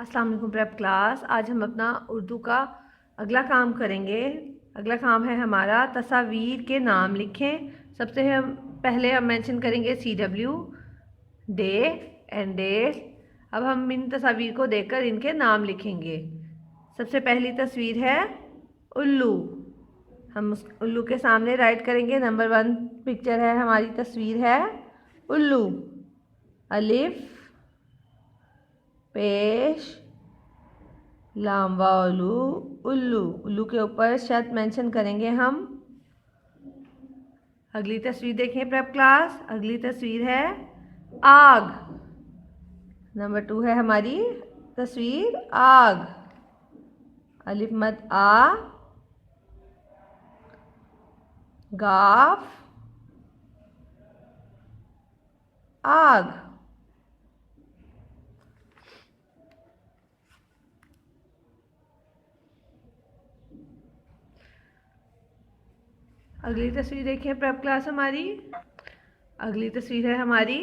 अस्सलाम वालेकुम prep class. आज हम अपना उर्दू का अगला काम करेंगे। अगला काम है हमारा तस्वीर के नाम लिखें। सबसे पहले हम मेंशन करेंगे CW डे एंड डेट। अब हम इन तस्वीर को देखकर इनके नाम लिखेंगे। सबसे पहली तस्वीर है उल्लू। हम उस उल्लू के सामने राइट करेंगे। नंबर 1 पिक्चर है, हमारी तस्वीर है उल्लू। अलिफ पेश लाम वालू उल्लू। उल्लू के ऊपर शत मेंशन करेंगे हम। अगली तस्वीर देखें प्रेप क्लास। अगली तस्वीर है आग। नंबर 2 है हमारी तस्वीर आग। अलिफ मद आ गाफ आग। अगली तस्वीर देखें प्रेप क्लास हमारी। अगली तस्वीर है हमारी,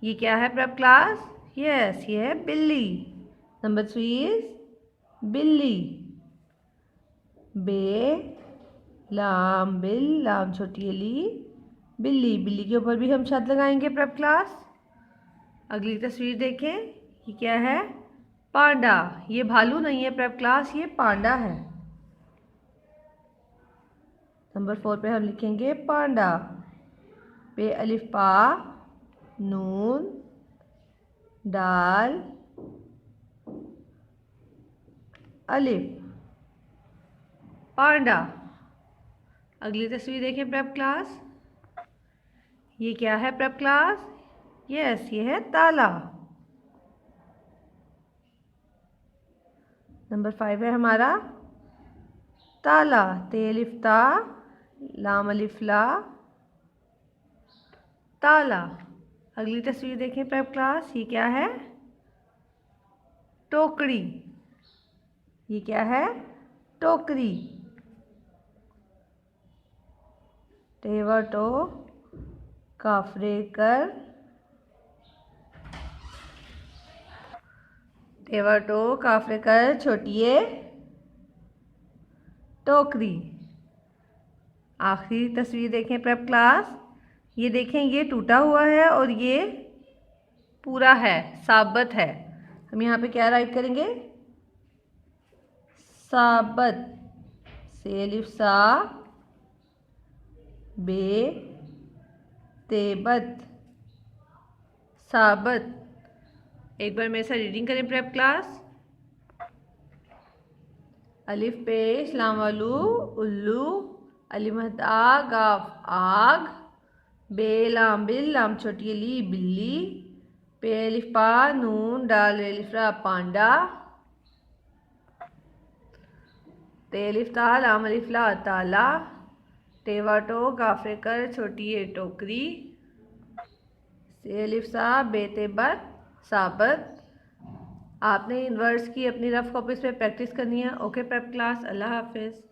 ये क्या है प्रेप क्लास? यस, ये है बिल्ली। नंबर 3 इज बिल्ली। बे लाम बिल लाम छोटी अली बिल्ली। बिल्ली के ऊपर भी हम शत लगाएंगे प्रेप क्लास। अगली तस्वीर देखें, ये क्या है? पांडा। ये भालू नहीं है प्रेप क्लास, ये पांडा है। नंबर 4 पे हम लिखेंगे पांडा। पे अलिफ पा नून दाल अलिफ पांडा। अगली तस्वीर देखें प्रेप क्लास। ये क्या है प्रेप क्लास? यस, ये है ताला। नंबर 5 है हमारा ताला। ते अलिफ ता लाम अलिफ ला ताला। अगली तस्वीर देखें प्रेप क्लास। ये क्या है? टोकरी। ये क्या है? टोकरी। टेवटो काफरे कर टेवटो काफरे कर छोटिए टोकरी। आखिरी तस्वीर देखें प्रेप क्लास। ये देखें, ये टूटा हुआ है और ये पूरा है, साबत है। हम यहाँ पे क्या राइट करेंगे? साबत। से अलिफ सा बे तेबत साबत। एक बार मेरे साथ रीडिंग करें प्रेप क्लास। अलिफ पेश लाम वालू उल्लू। अलिमत आ गाफ आग। बे लाम बिल लाम छोटी अली बिल्ली। पे अलिफ पा नून डाल अलिफ रा पांडा। ते अलिफ ता लाम अलिफ ला ताला। टेवाटो गाफे कर छोटी ए टोकरी। से अलिफ सा बेते बत साबत। आपने इन वर्ड्स की अपनी रफ कॉपीज पे प्रैक्टिस करनी है। ओके प्रेप क्लास, अल्लाह हाफिज़।